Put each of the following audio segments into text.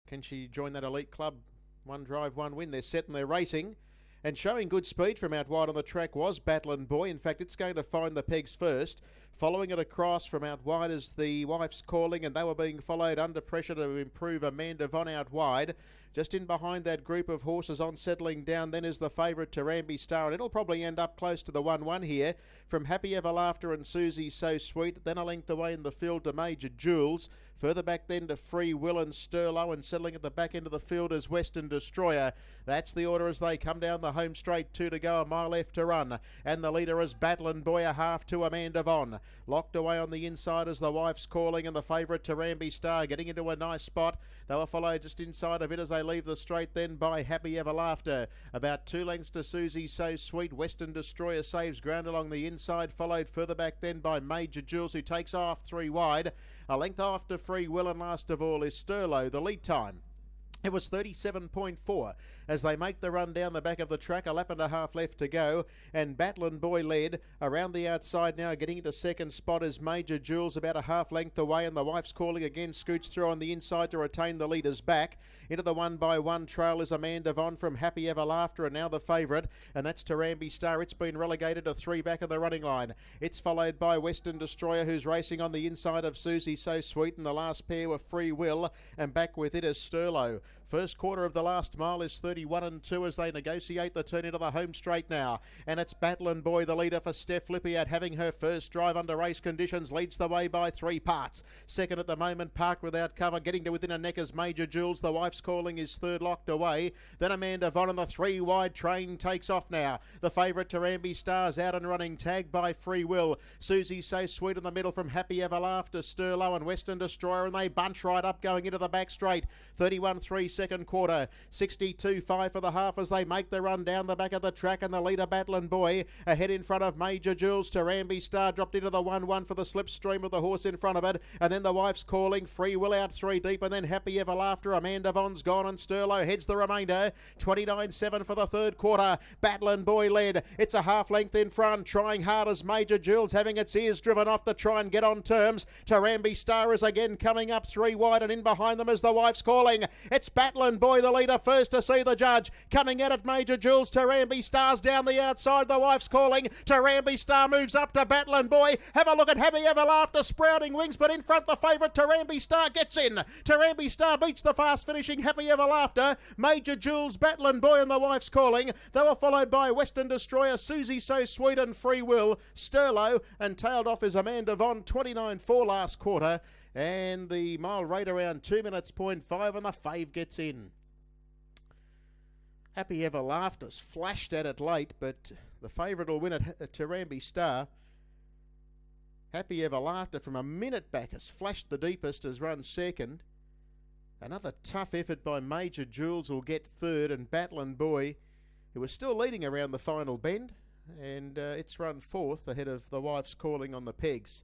Can she join that elite club? One drive, one win. They're set and they're racing. And showing good speed from out wide on the track was Battlin' Boy. In fact, it's going to find the pegs first. Following it across from out wide is the Wife's Calling, and they were being followed under pressure to improve Amanda Von out wide. Just in behind that group of horses on settling down then is the favourite Tarambi Star, and it'll probably end up close to the 1-1 here from Happy Ever Laughter and Susie So Sweet. Then a length away in the field to Major Jules. Further back then to Free Will and Sturlow, and settling at the back end of the field is Western Destroyer. That's the order as they come down the home straight. 2 to go, a mile left to run. And the leader is Battlin' Boy, a half to Amanda Von. Locked away on the inside is the Wife's Calling, and the favourite Tarambi Star getting into a nice spot. They were followed just inside of it as they leave the straight then by Happy Ever Laughter. About 2 lengths to Susie So Sweet. Western Destroyer saves ground along the inside, followed further back then by Major Jules, who takes off 3 wide. A length after Free Will, and last of all is Sturlow. The lead time, it was 37.4 as they make the run down the back of the track. A lap and a half left to go, and Battlin' Boy led. Around the outside now, getting into second spot is Major Jules, about a half length away, and the Wife's Calling again scoots through on the inside to retain the leaders back. Into the 1-by-1 trail is Amanda Von from Happy Ever Laughter, and now the favourite, and that's Tarambi Star. It's been relegated to 3 back of the running line. It's followed by Western Destroyer, who's racing on the inside of Susie So Sweet, and the last pair were Free Will, and back with it is Sturlow. First quarter of the last mile is 31-2 as they negotiate the turn into the home straight now. And it's Battlin' Boy, the leader for Steph Lippiat, having her first drive under race conditions, leads the way by 3 parts. Second at the moment, parked without cover, getting to within a neck as Major Jules. The Wife's Calling is third, locked away. Then Amanda Von, and the 3-wide train takes off now. The favourite Tarambi Star's out and running, tagged by Free Will. Susie So Sweet in the middle from Happy Ever Laughter, Sturlow and Western Destroyer, and they bunch right up going into the back straight. 31-3 second quarter, 62.5 for the half as they make the run down the back of the track, and the leader Battlin' Boy ahead in front of Major Jules. Tarambi Star dropped into the 1-1 for the slipstream with the horse in front of it, and then the Wife's Calling, Free Will out 3 deep, and then Happy Ever Laughter. Amanda Von's gone, and Sturlow heads the remainder. 29.7 for the third quarter. Battlin' Boy led. It's a half length in front, trying hard as Major Jules having its ears driven off to try and get on terms. Tarambi Star is again coming up 3 wide, and in behind them is the Wife's Calling. It's Battlin' Boy, the leader, first to see the judge. Coming at it, Major Jules. Tarambi Star's down the outside. The Wife's Calling. Tarambi Star moves up to Battlin' Boy. Have a look at Happy Ever Laughter, sprouting wings, but in front the favourite Tarambi Star gets in. Tarambi Star beats the fast finishing Happy Ever Laughter. Major Jules, Battlin' Boy and the Wife's Calling. They were followed by Western Destroyer, Susie So Sweet and Free Will. Sturlow, and tailed off is Amanda Von. 29.4 last quarter, and the mile rate around 2 minutes, 0.5, and the fave gets in. Happy Ever Laughter's flashed at it late, but the favourite will win at Tarambi Star. Happy Ever Laughter from a minute back has flashed the deepest, has run second. Another tough effort by Major Jules will get third, and Battlin' Boy, who was still leading around the final bend, and it's run fourth ahead of the Wife's Calling on the pegs.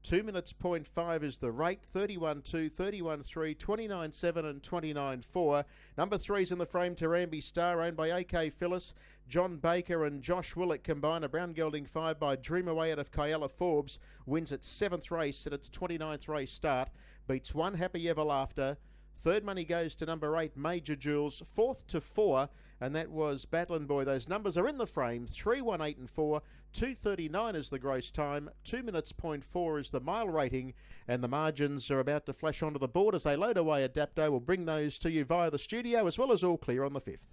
2 minutes, 0.5 is the rate. 31.2, 31.3, 29.7 and 29.4. Number 3's in the frame, Tarambi Star, owned by AK Phyllis, John Baker and Josh Willett combine. A brown gelding 5 by Dream Away out of Kyella Forbes wins its 7th race at its 29th race start. Beats 1 Happy Ever Laughter. Third money goes to number 8, Major Jules. 4th to 4, and that was Battlin' Boy. Those numbers are in the frame. 3, 1, 8 and 4. 2:39 is the gross time. 2 minutes, 0.4 is the mile rating, and the margins are about to flash onto the board as they load away. Adapto will bring those to you via the studio, as well as all clear on the 5th.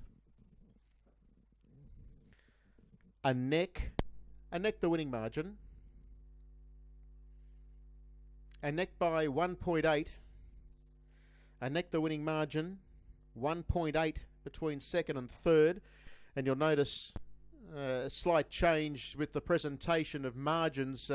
A neck the winning margin. A neck by 1.8. A neck the winning margin, 1.8 between second and third. And you'll notice a slight change with the presentation of margins